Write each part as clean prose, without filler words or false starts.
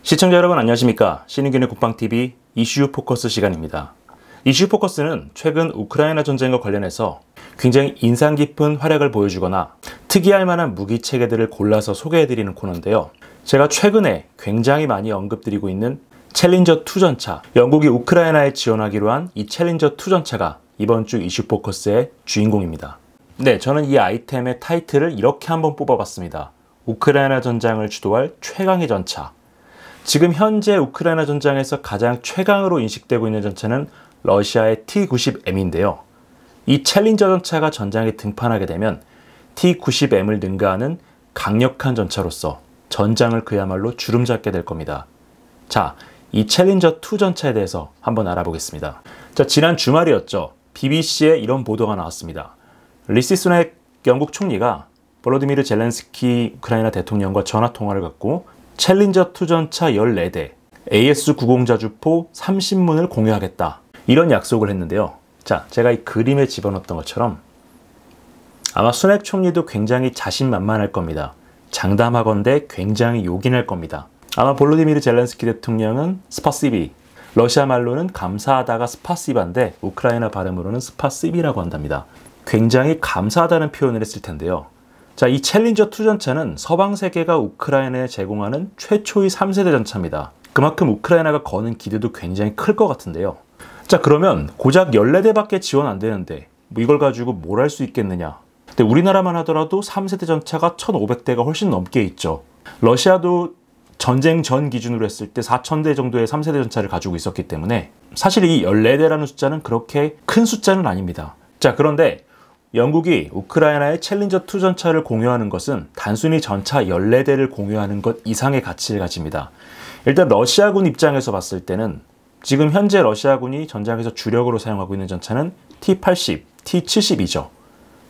시청자 여러분 안녕하십니까. 신의균의 국방TV 이슈 포커스 시간입니다. 이슈 포커스는 최근 우크라이나 전쟁과 관련해서 굉장히 인상 깊은 활약을 보여주거나 특이할 만한 무기 체계들을 골라서 소개해드리는 코너인데요. 제가 최근에 굉장히 많이 언급드리고 있는 챌린저2 전차, 영국이 우크라이나에 지원하기로 한 이 챌린저2 전차가 이번 주 이슈 포커스의 주인공입니다. 네, 저는 이 아이템의 타이틀을 이렇게 한번 뽑아봤습니다. 우크라이나 전장을 주도할 최강의 전차. 지금 현재 우크라이나 전장에서 가장 최강으로 인식되고 있는 전차는 러시아의 T-90M인데요. 이 챌린저 전차가 전장에 등판하게 되면 T-90M을 능가하는 강력한 전차로서 전장을 그야말로 주름잡게 될 겁니다. 자, 이 챌린저2 전차에 대해서 한번 알아보겠습니다. 자, 지난 주말이었죠. BBC에 이런 보도가 나왔습니다. 리시 수낙 영국 총리가 볼로디미르 젤렌스키 우크라이나 대통령과 전화 통화를 갖고 챌린저2 전차 14대, AS-90 자주포 30문을 공유하겠다. 이런 약속을 했는데요. 자, 제가 이 그림에 집어넣었던 것처럼 아마 수낙 총리도 굉장히 자신만만할 겁니다. 장담하건대 굉장히 요긴할 겁니다. 아마 볼로디미르 젤렌스키 대통령은 스파시비, 러시아 말로는 감사하다가 스파시바인데 우크라이나 발음으로는 스파시비라고 한답니다. 굉장히 감사하다는 표현을 했을 텐데요. 자, 이 챌린저2 전차는 서방 세계가 우크라이나에 제공하는 최초의 3세대 전차입니다. 그만큼 우크라이나가 거는 기대도 굉장히 클 것 같은데요. 자, 그러면 고작 14대밖에 지원 안 되는데 뭐 이걸 가지고 뭘 할 수 있겠느냐. 근데 우리나라만 하더라도 3세대 전차가 1500대가 훨씬 넘게 있죠. 러시아도 전쟁 전 기준으로 했을 때 4000대 정도의 3세대 전차를 가지고 있었기 때문에 사실 이 14대라는 숫자는 그렇게 큰 숫자는 아닙니다. 자, 그런데 영국이 우크라이나의 챌린저2 전차를 공유하는 것은 단순히 전차 14대를 공유하는 것 이상의 가치를 가집니다. 일단 러시아군 입장에서 봤을 때는 지금 현재 러시아군이 전장에서 주력으로 사용하고 있는 전차는 T-80, T-70이죠.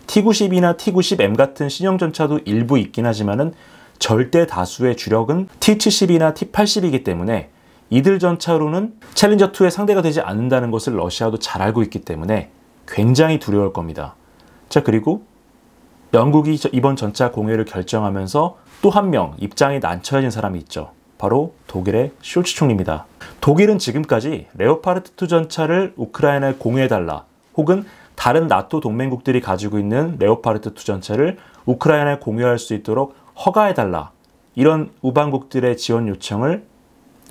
T-90이나 T-90M 같은 신형 전차도 일부 있긴 하지만은 절대 다수의 주력은 T-70이나 T-80이기 때문에 이들 전차로는 챌린저2의 상대가 되지 않는다는 것을 러시아도 잘 알고 있기 때문에 굉장히 두려울 겁니다. 자, 그리고 영국이 이번 전차 공유를 결정하면서 또 한 명 입장이 난처해진 사람이 있죠. 바로 독일의 숄츠 총리입니다. 독일은 지금까지 레오파르트2 전차를 우크라이나에 공유해달라, 혹은 다른 나토 동맹국들이 가지고 있는 레오파르트2 전차를 우크라이나에 공유할 수 있도록 허가해달라, 이런 우방국들의 지원 요청을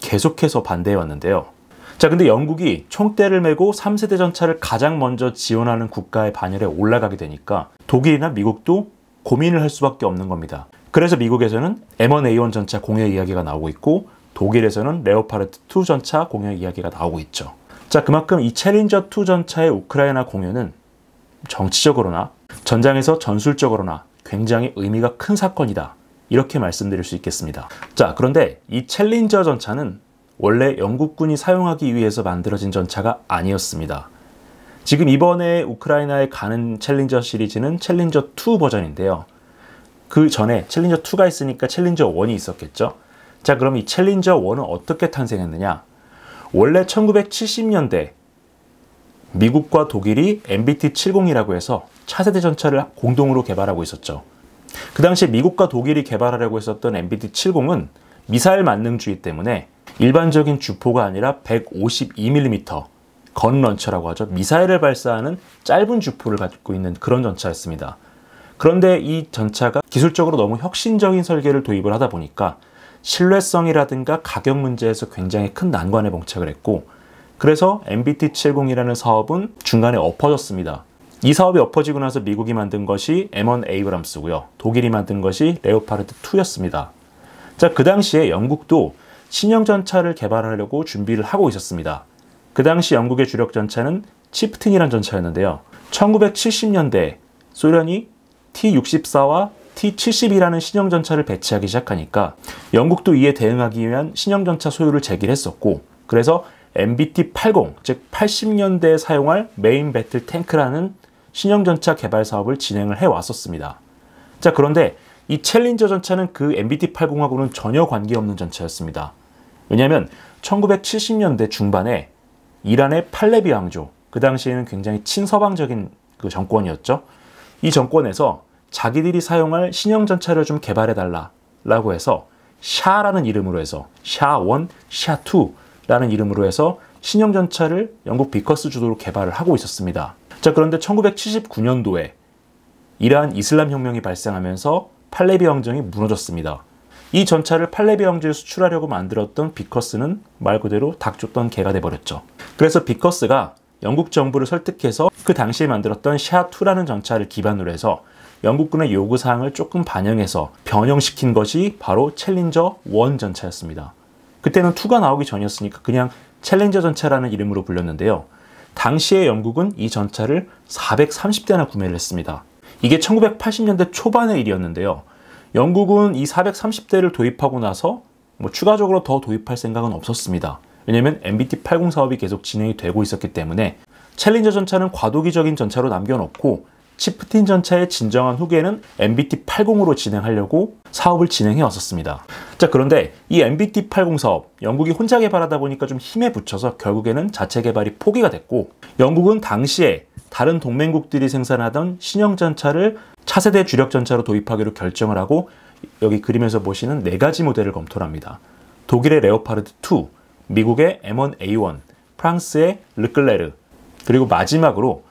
계속해서 반대해왔는데요. 자, 근데 영국이 총대를 메고 3세대 전차를 가장 먼저 지원하는 국가의 반열에 올라가게 되니까 독일이나 미국도 고민을 할 수밖에 없는 겁니다. 그래서 미국에서는 M1A1 전차 공유 이야기가 나오고 있고 독일에서는 레오파르트2 전차 공유 이야기가 나오고 있죠. 자, 그만큼 이 챌린저2 전차의 우크라이나 공유는 정치적으로나 전장에서 전술적으로나 굉장히 의미가 큰 사건이다, 이렇게 말씀드릴 수 있겠습니다. 자, 그런데 이 챌린저 전차는 원래 영국군이 사용하기 위해서 만들어진 전차가 아니었습니다. 지금 이번에 우크라이나에 가는 챌린저 시리즈는 챌린저2 버전인데요. 그 전에 챌린저2가 있으니까 챌린저1이 있었겠죠. 자, 그럼 이 챌린저1은 어떻게 탄생했느냐. 원래 1970년대 미국과 독일이 MBT-70이라고 해서 차세대 전차를 공동으로 개발하고 있었죠. 그 당시 미국과 독일이 개발하려고 했었던 MBT-70은 미사일 만능주의 때문에 일반적인 주포가 아니라 152mm 건 런처라고 하죠. 미사일을 발사하는 짧은 주포를 갖고 있는 그런 전차였습니다. 그런데 이 전차가 기술적으로 너무 혁신적인 설계를 도입을 하다 보니까 신뢰성이라든가 가격 문제에서 굉장히 큰 난관에 봉착을 했고, 그래서 MBT-70이라는 사업은 중간에 엎어졌습니다. 이 사업이 엎어지고 나서 미국이 만든 것이 M1 에이브람스고요. 독일이 만든 것이 레오파르트2였습니다. 자, 그 당시에 영국도 신형 전차를 개발하려고 준비를 하고 있었습니다. 그 당시 영국의 주력 전차는 치프튼이라는 전차였는데요. 1970년대 소련이 T-64와 T-70이라는 신형 전차를 배치하기 시작하니까 영국도 이에 대응하기 위한 신형 전차 소유를 제기를 했었고, 그래서 MBT-80, 즉 80년대에 사용할 메인 배틀 탱크라는 신형 전차 개발 사업을 진행을 해왔었습니다. 자, 그런데 이 챌린저 전차는 그 MBT-80하고는 전혀 관계없는 전차였습니다. 왜냐하면 1970년대 중반에 이란의 팔레비 왕조, 그 당시에는 굉장히 친서방적인 그 정권이었죠. 이 정권에서 자기들이 사용할 신형 전차를 좀 개발해달라고 해서 샤라는 이름으로 해서 샤1, 샤2라는 이름으로 해서 신형 전차를 영국 비커스 주도로 개발을 하고 있었습니다. 자, 그런데 1979년도에 이러한 이슬람 혁명이 발생하면서 팔레비 왕정이 무너졌습니다. 이 전차를 팔레비 왕조에 수출하려고 만들었던 비커스는 말 그대로 닭 쫓던 개가 돼버렸죠. 그래서 비커스가 영국 정부를 설득해서 그 당시에 만들었던 샤2라는 전차를 기반으로 해서 영국군의 요구사항을 조금 반영해서 변형시킨 것이 바로 챌린저 1 전차였습니다. 그때는 2가 나오기 전이었으니까 그냥 챌린저 전차라는 이름으로 불렸는데요. 당시에 영국은 이 전차를 430대나 구매를 했습니다. 이게 1980년대 초반의 일이었는데요. 영국은 이 430대를 도입하고 나서 추가적으로 더 도입할 생각은 없었습니다. 왜냐하면 MBT-80 사업이 계속 진행이 되고 있었기 때문에 챌린저 전차는 과도기적인 전차로 남겨놓고 치프틴 전차의 진정한 후계는 MBT-80으로 진행하려고 사업을 진행해 왔었습니다. 자, 그런데 이 MBT-80 사업, 영국이 혼자 개발하다 보니까 좀 힘에 부쳐서 결국에는 자체 개발이 포기가 됐고, 영국은 당시에 다른 동맹국들이 생산하던 신형 전차를 차세대 주력 전차로 도입하기로 결정을 하고, 여기 그림에서 보시는 4가지 모델을 검토를 합니다. 독일의 레오파르드 2, 미국의 M1A1, 프랑스의 르클레르, 그리고 마지막으로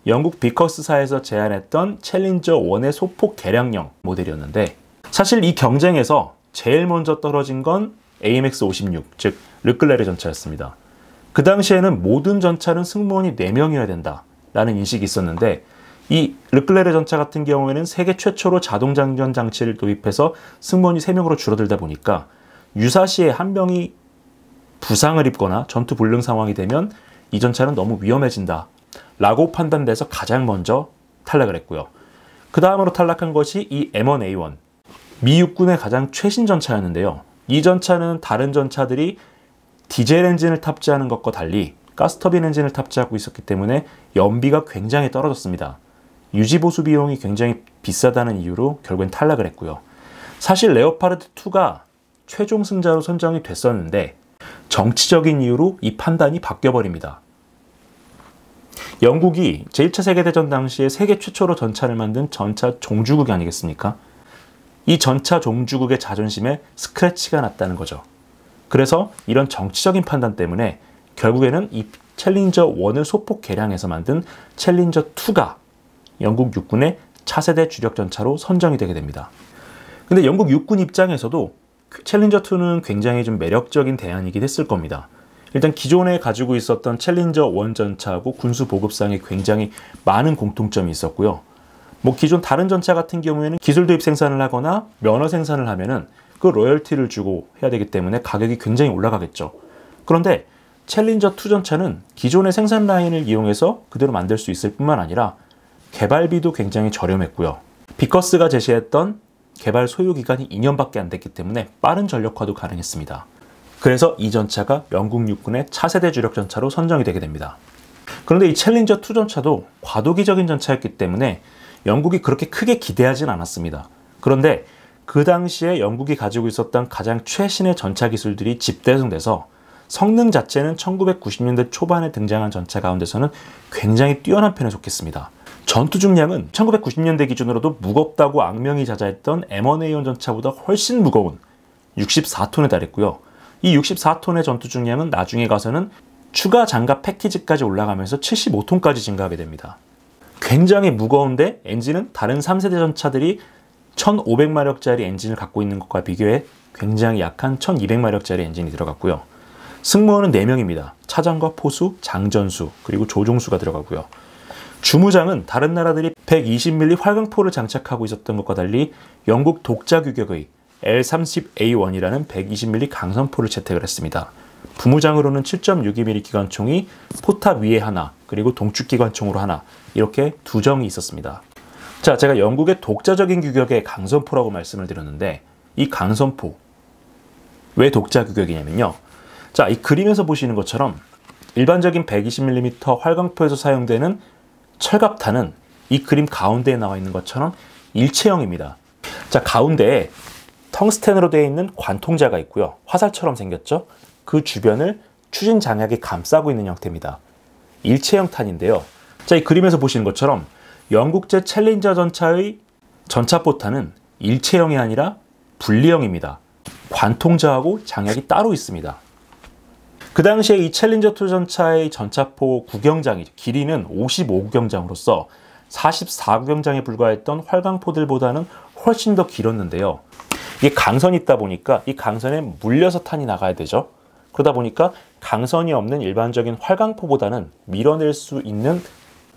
영국 비커스사에서 제안했던 챌린저 1의 소폭 개량형 모델이었는데, 사실 이 경쟁에서 제일 먼저 떨어진 건 AMX-56, 즉 르클레르 전차였습니다. 그 당시에는 모든 전차는 승무원이 4명이어야 된다라는 인식이 있었는데, 이 르클레르 전차 같은 경우에는 세계 최초로 자동장전 장치를 도입해서 승무원이 3명으로 줄어들다 보니까 유사시에 한 명이 부상을 입거나 전투 불능 상황이 되면 이 전차는 너무 위험해진다 라고 판단돼서 가장 먼저 탈락을 했고요. 그 다음으로 탈락한 것이 이 M1A1, 미 육군의 가장 최신 전차였는데요. 이 전차는 다른 전차들이 디젤 엔진을 탑재하는 것과 달리 가스터빈 엔진을 탑재하고 있었기 때문에 연비가 굉장히 떨어졌습니다. 유지보수 비용이 굉장히 비싸다는 이유로 결국엔 탈락을 했고요. 사실 레오파르드 2가 최종 승자로 선정이 됐었는데 정치적인 이유로 이 판단이 바뀌어버립니다. 영국이 제1차 세계대전 당시에 세계 최초로 전차를 만든 전차 종주국이 아니겠습니까? 이 전차 종주국의 자존심에 스크래치가 났다는 거죠. 그래서 이런 정치적인 판단 때문에 결국에는 이 챌린저 1을 소폭 개량해서 만든 챌린저 2가 영국 육군의 차세대 주력 전차로 선정이 되게 됩니다. 근데 영국 육군 입장에서도 챌린저 2는 굉장히 좀 매력적인 대안이긴 했을 겁니다. 일단 기존에 가지고 있었던 챌린저 1 전차하고 군수 보급상에 굉장히 많은 공통점이 있었고요. 기존 다른 전차 같은 경우에는 기술 도입 생산을 하거나 면허 생산을 하면은 그 로열티를 주고 해야 되기 때문에 가격이 굉장히 올라가겠죠. 그런데 챌린저 2 전차는 기존의 생산 라인을 이용해서 그대로 만들 수 있을 뿐만 아니라 개발비도 굉장히 저렴했고요. 비커스가 제시했던 개발 소요 기간이 2년밖에 안 됐기 때문에 빠른 전력화도 가능했습니다. 그래서 이 전차가 영국 육군의 차세대 주력 전차로 선정이 되게 됩니다. 그런데 이 챌린저 2 전차도 과도기적인 전차였기 때문에 영국이 그렇게 크게 기대하진 않았습니다. 그런데 그 당시에 영국이 가지고 있었던 가장 최신의 전차 기술들이 집대성돼서 성능 자체는 1990년대 초반에 등장한 전차 가운데서는 굉장히 뛰어난 편에 속했습니다. 전투 중량은 1990년대 기준으로도 무겁다고 악명이 자자했던 M1A1 전차보다 훨씬 무거운 64톤에 달했고요. 이 64톤의 전투 중량은 나중에 가서는 추가 장갑 패키지까지 올라가면서 75톤까지 증가하게 됩니다. 굉장히 무거운데 엔진은 다른 3세대 전차들이 1500마력짜리 엔진을 갖고 있는 것과 비교해 굉장히 약한 1200마력짜리 엔진이 들어갔고요. 승무원은 4명입니다. 차장과 포수, 장전수, 그리고 조종수가 들어가고요. 주무장은 다른 나라들이 120mm 활강포를 장착하고 있었던 것과 달리 영국 독자 규격의 L30A1이라는 120mm 강선포를 채택을 했습니다. 부무장으로는 7.62mm 기관총이 포탑 위에 하나, 그리고 동축 기관총으로 하나, 이렇게 2정이 있었습니다. 자, 제가 영국의 독자적인 규격의 강선포라고 말씀을 드렸는데 이 강선포 왜 독자 규격이냐면요. 자, 이 그림에서 보시는 것처럼 일반적인 120mm 활강포에서 사용되는 철갑탄은 이 그림 가운데에 나와 있는 것처럼 일체형입니다. 자, 가운데에 텅스텐으로 되어 있는 관통자가 있고요. 화살처럼 생겼죠? 그 주변을 추진 장약이 감싸고 있는 형태입니다. 일체형 탄인데요. 자, 이 그림에서 보시는 것처럼 영국제 챌린저 전차의 전차포탄은 일체형이 아니라 분리형입니다. 관통자하고 장약이 따로 있습니다. 그 당시에 이 챌린저2 전차의 전차포 구경장이 길이는 55구경장으로서 44구경장에 불과했던 활강포들보다는 훨씬 더 길었는데요. 이게 강선이 있다 보니까 이 강선에 물려서 탄이 나가야 되죠. 그러다 보니까 강선이 없는 일반적인 활강포보다는 밀어낼 수 있는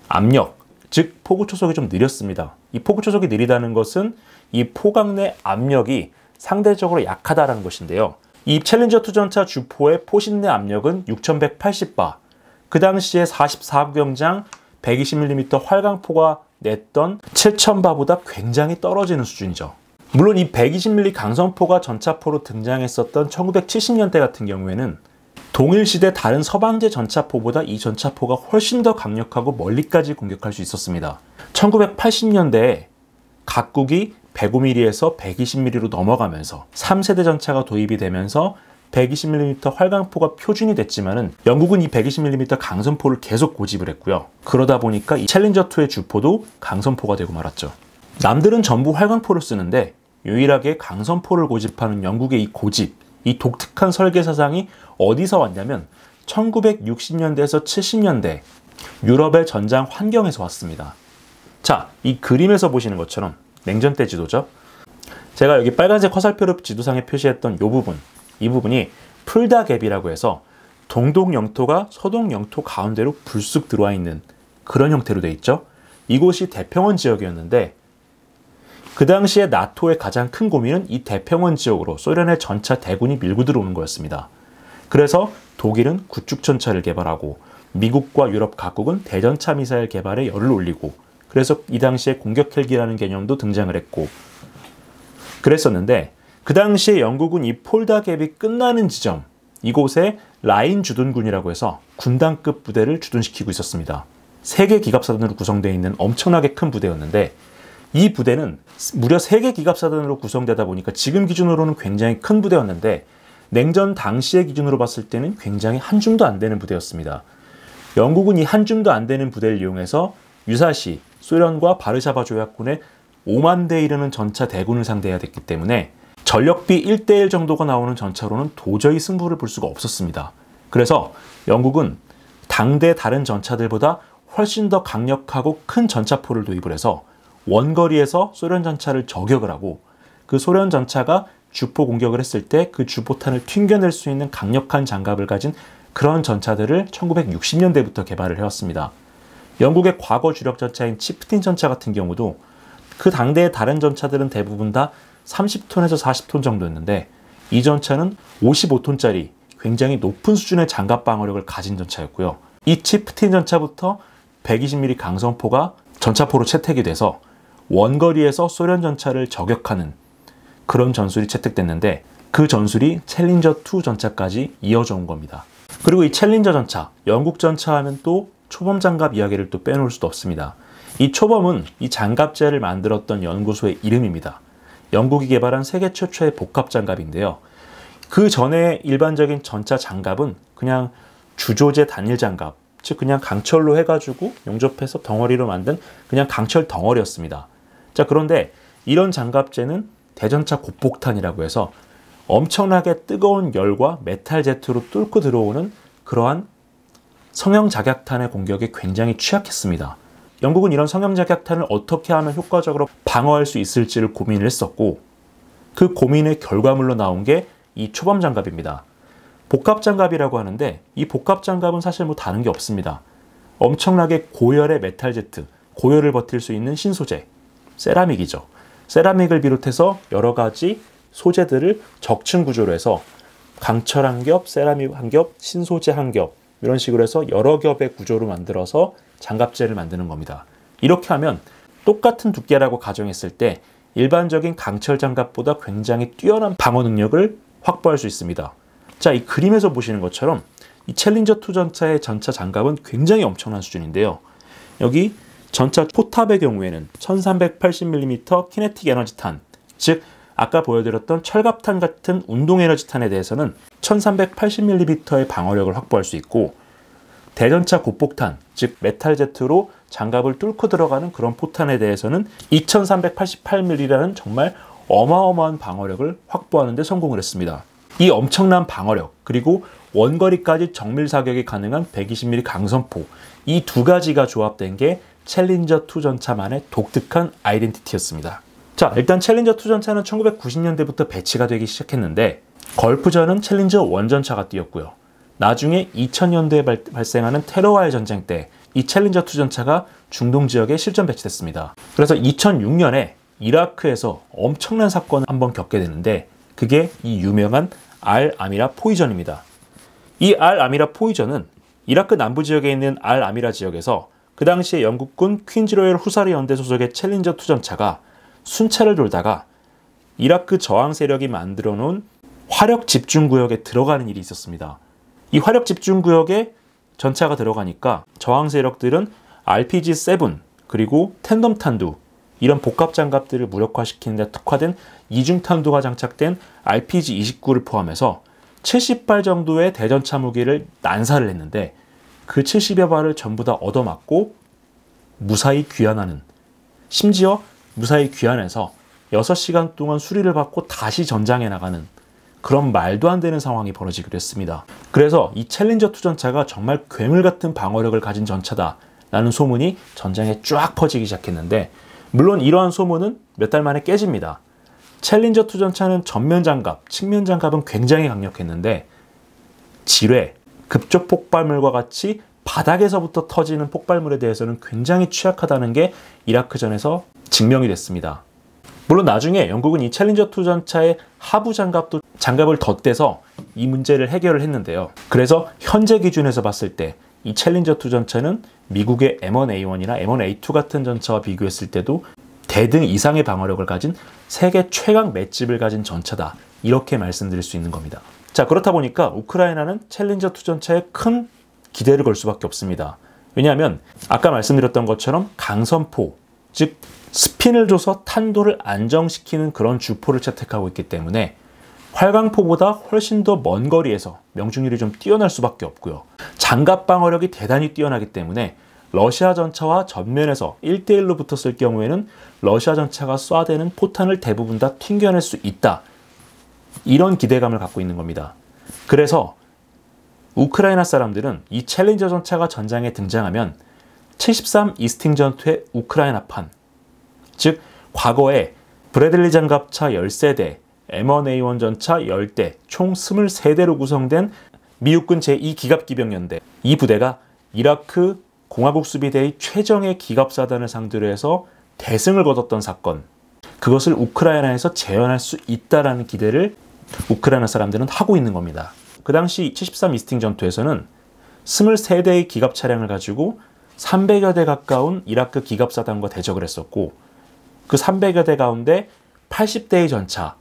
압력, 즉 포구 초속이 좀 느렸습니다. 이 포구 초속이 느리다는 것은 이 포강 내 압력이 상대적으로 약하다는 것인데요. 이 챌린저2 전차 주포의 포신 내 압력은 6180바, 그 당시에 44구경장 120mm 활강포가 냈던 7000바보다 굉장히 떨어지는 수준이죠. 물론 이 120mm 강선포가 전차포로 등장했었던 1970년대 같은 경우에는 동일시대 다른 서방제 전차포보다 이 전차포가 훨씬 더 강력하고 멀리까지 공격할 수 있었습니다. 1980년대에 각국이 105mm에서 120mm로 넘어가면서 3세대 전차가 도입이 되면서 120mm 활강포가 표준이 됐지만은 영국은 이 120mm 강선포를 계속 고집을 했고요. 그러다 보니까 이 챌린저2의 주포도 강선포가 되고 말았죠. 남들은 전부 활강포를 쓰는데 유일하게 강선포를 고집하는 영국의 이 고집, 이 독특한 설계 사상이 어디서 왔냐면 1960년대에서 70년대 유럽의 전장 환경에서 왔습니다. 자, 이 그림에서 보시는 것처럼 냉전 때 지도죠. 제가 여기 빨간색 화살표로 지도상에 표시했던 이 부분이 풀다 갭이라고 해서 동독 영토가 서독 영토 가운데로 불쑥 들어와 있는 그런 형태로 되어 있죠. 이곳이 대평원 지역이었는데 그 당시에 나토의 가장 큰 고민은 이 대평원 지역으로 소련의 전차 대군이 밀고 들어오는 거였습니다. 그래서 독일은 구축전차를 개발하고 미국과 유럽 각국은 대전차 미사일 개발에 열을 올리고, 그래서 이 당시에 공격 헬기라는 개념도 등장을 했고 그랬었는데, 그 당시에 영국은 이 폴다 갭이 끝나는 지점, 이곳에 라인 주둔군이라고 해서 군단급 부대를 주둔시키고 있었습니다. 3개 기갑사단으로 구성되어 있는 엄청나게 큰 부대였는데, 이 부대는 무려 3개 기갑사단으로 구성되다 보니까 지금 기준으로는 굉장히 큰 부대였는데 냉전 당시의 기준으로 봤을 때는 굉장히 한 줌도 안 되는 부대였습니다. 영국은 이 한 줌도 안 되는 부대를 이용해서 유사시 소련과 바르샤바 조약군의 5만 대에 이르는 전차 대군을 상대해야 됐기 때문에 전력비 1대1 정도가 나오는 전차로는 도저히 승부를 볼 수가 없었습니다. 그래서 영국은 당대 다른 전차들보다 훨씬 더 강력하고 큰 전차포를 도입을 해서 원거리에서 소련 전차를 저격을 하고, 그 소련 전차가 주포 공격을 했을 때 그 주포탄을 튕겨낼 수 있는 강력한 장갑을 가진 그런 전차들을 1960년대부터 개발을 해왔습니다. 영국의 과거 주력 전차인 치프틴 전차 같은 경우도 그 당대의 다른 전차들은 대부분 다 30톤에서 40톤 정도였는데 이 전차는 55톤짜리 굉장히 높은 수준의 장갑 방어력을 가진 전차였고요. 이 치프틴 전차부터 120mm 강선포가 전차포로 채택이 돼서 원거리에서 소련 전차를 저격하는 그런 전술이 채택됐는데, 그 전술이 챌린저2 전차까지 이어져 온 겁니다. 그리고 이 챌린저 전차, 영국 전차 하면 또 초범 장갑 이야기를 또 빼놓을 수도 없습니다. 이 초범은 이 장갑제를 만들었던 연구소의 이름입니다. 영국이 개발한 세계 최초의 복합 장갑인데요. 그 전에 일반적인 전차 장갑은 그냥 주조제 단일 장갑, 즉 그냥 강철로 해가지고 용접해서 덩어리로 만든 그냥 강철 덩어리였습니다. 자, 그런데 이런 장갑제는 대전차 고폭탄이라고 해서 엄청나게 뜨거운 열과 메탈 제트로 뚫고 들어오는 그러한 성형작약탄의 공격에 굉장히 취약했습니다. 영국은 이런 성형작약탄을 어떻게 하면 효과적으로 방어할 수 있을지를 고민을 했었고, 그 고민의 결과물로 나온 게 이 초범 장갑입니다. 복합장갑이라고 하는데 이 복합장갑은 사실 뭐 다른 게 없습니다. 엄청나게 고열의 메탈 제트, 고열을 버틸 수 있는 신소재, 세라믹이죠. 세라믹을 비롯해서 여러 가지 소재들을 적층 구조로 해서 강철 한 겹, 세라믹 한 겹, 신소재 한 겹, 이런 식으로 해서 여러 겹의 구조로 만들어서 장갑제를 만드는 겁니다. 이렇게 하면 똑같은 두께라고 가정했을 때 일반적인 강철 장갑보다 굉장히 뛰어난 방어 능력을 확보할 수 있습니다. 자, 이 그림에서 보시는 것처럼 이 챌린저2 전차의 전차 장갑은 굉장히 엄청난 수준인데요. 여기 전차 포탑의 경우에는 1380mm 키네틱 에너지탄, 즉 아까 보여드렸던 철갑탄 같은 운동 에너지탄에 대해서는 1380mm의 방어력을 확보할 수 있고, 대전차 고폭탄, 즉 메탈 제트로 장갑을 뚫고 들어가는 그런 포탄에 대해서는 2388mm라는 정말 어마어마한 방어력을 확보하는 데 성공을 했습니다. 이 엄청난 방어력, 그리고 원거리까지 정밀 사격이 가능한 120mm 강선포, 이 두 가지가 조합된 게 챌린저2 전차만의 독특한 아이덴티티였습니다. 자, 일단 챌린저2 전차는 1990년대부터 배치가 되기 시작했는데 걸프전은 챌린저1 전차가 뛰었고요. 나중에 2000년대에 발생하는 테러와의 전쟁 때 이 챌린저2 전차가 중동 지역에 실전 배치됐습니다. 그래서 2006년에 이라크에서 엄청난 사건을 한번 겪게 되는데 그게 이 유명한 알 아미라 포위전입니다. 이 알 아미라 포위전은 이라크 남부 지역에 있는 알 아미라 지역에서 그 당시에 영국군 퀸즈로열 후사르 연대 소속의 챌린저2 전차가 순찰을 돌다가 이라크 저항 세력이 만들어 놓은 화력 집중구역에 들어가는 일이 있었습니다. 이 화력 집중구역에 전차가 들어가니까 저항 세력들은 RPG-7 그리고 텐덤 탄두, 이런 복합 장갑들을 무력화시키는 데 특화된 이중 탄두가 장착된 RPG-29를 포함해서 70발 정도의 대전차 무기를 난사를 했는데 그 70여 발을 전부 다 얻어맞고 무사히 귀환하는, 심지어 무사히 귀환해서 6시간 동안 수리를 받고 다시 전장에 나가는 그런 말도 안 되는 상황이 벌어지기도 했습니다. 그래서 이 챌린저2 전차가 정말 괴물 같은 방어력을 가진 전차다 라는 소문이 전장에 쫙 퍼지기 시작했는데, 물론 이러한 소문은 몇 달 만에 깨집니다. 챌린저2 전차는 전면 장갑, 측면 장갑은 굉장히 강력했는데 지뢰, 급조 폭발물과 같이 바닥에서부터 터지는 폭발물에 대해서는 굉장히 취약하다는 게 이라크전에서 증명이 됐습니다. 물론 나중에 영국은 이 챌린저2 전차의 하부 장갑을 덧대서 이 문제를 해결을 했는데요. 그래서 현재 기준에서 봤을 때 이 챌린저2 전차는 미국의 M1A1이나 M1A2 같은 전차와 비교했을 때도 대등 이상의 방어력을 가진 세계 최강 맷집을 가진 전차다, 이렇게 말씀드릴 수 있는 겁니다. 자, 그렇다 보니까 우크라이나는 챌린저2 전차에 큰 기대를 걸 수밖에 없습니다. 왜냐하면 아까 말씀드렸던 것처럼 강선포, 즉 스핀을 줘서 탄도를 안정시키는 그런 주포를 채택하고 있기 때문에 활강포보다 훨씬 더 먼 거리에서 명중률이 좀 뛰어날 수밖에 없고요. 장갑 방어력이 대단히 뛰어나기 때문에 러시아 전차와 전면에서 1대1로 붙었을 경우에는 러시아 전차가 쏴대는 포탄을 대부분 다 튕겨낼 수 있다, 이런 기대감을 갖고 있는 겁니다. 그래서 우크라이나 사람들은 이 챌린저 전차가 전장에 등장하면 73 이스팅 전투의 우크라이나판, 즉 과거에 브래들리 장갑차 13대, M1A1 전차 10대, 총 23대로 구성된 미국군 제2기갑기병연대, 이 부대가 이라크 공화국 수비대의 최정예 기갑사단을 상대로 해서 대승을 거뒀던 사건, 그것을 우크라이나에서 재현할 수 있다라는 기대를 우크라이나 사람들은 하고 있는 겁니다. 그 당시 73 이스팅 전투에서는 23대의 기갑 차량을 가지고 300여 대 가까운 이라크 기갑사단과 대적을 했었고, 그 300여 대 가운데 80대의 전차,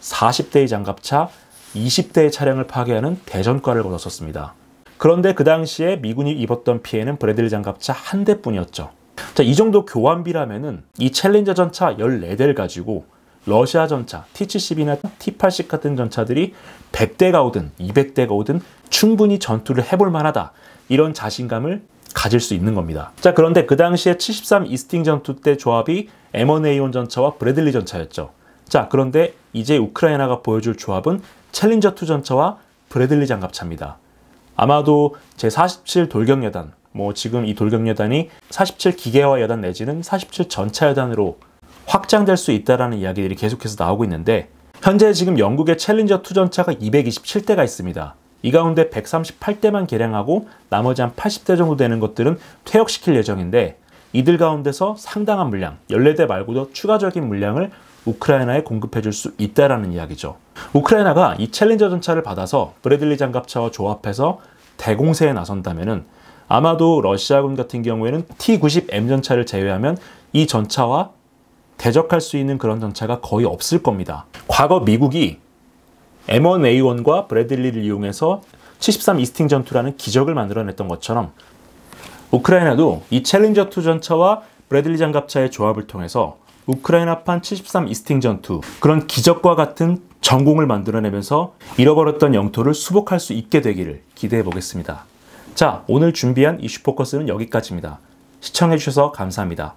40대의 장갑차, 20대의 차량을 파괴하는 대전과를 거뒀었습니다. 그런데 그 당시에 미군이 입었던 피해는 브래들리 장갑차 한 대뿐이었죠. 자, 이 정도 교환비라면은 이 챌린저 전차 14대를 가지고 러시아 전차 T-70이나 T-80 같은 전차들이 100대가 오든 200대가 오든 충분히 전투를 해볼 만하다, 이런 자신감을 가질 수 있는 겁니다. 자, 그런데 그 당시에 73 이스팅 전투 때 조합이 M1A1 전차와 브래들리 전차였죠. 자, 그런데 이제 우크라이나가 보여줄 조합은 챌린저2 전차와 브래들리 장갑차입니다. 아마도 제47 돌격여단, 지금 이 돌격여단이 47 기계화 여단 내지는 47 전차 여단으로 확장될 수 있다는 이야기들이 계속해서 나오고 있는데, 현재 지금 영국의 챌린저2 전차가 227대가 있습니다. 이 가운데 138대만 개량하고 나머지 한 80대 정도 되는 것들은 퇴역시킬 예정인데, 이들 가운데서 상당한 물량, 14대 말고도 추가적인 물량을 우크라이나에 공급해 줄 수 있다라는 이야기죠. 우크라이나가 이 챌린저 전차를 받아서 브래들리 장갑차와 조합해서 대공세에 나선다면은 아마도 러시아군 같은 경우에는 T-90M 전차를 제외하면 이 전차와 대적할 수 있는 그런 전차가 거의 없을 겁니다. 과거 미국이 M1A1과 브래들리를 이용해서 73 이스팅 전투라는 기적을 만들어냈던 것처럼 우크라이나도 이 챌린저2 전차와 브래들리 장갑차의 조합을 통해서 우크라이나판 73 이스팅 전투, 그런 기적과 같은 전공을 만들어내면서 잃어버렸던 영토를 수복할 수 있게 되기를 기대해 보겠습니다. 자, 오늘 준비한 이슈 포커스는 여기까지입니다. 시청해 주셔서 감사합니다.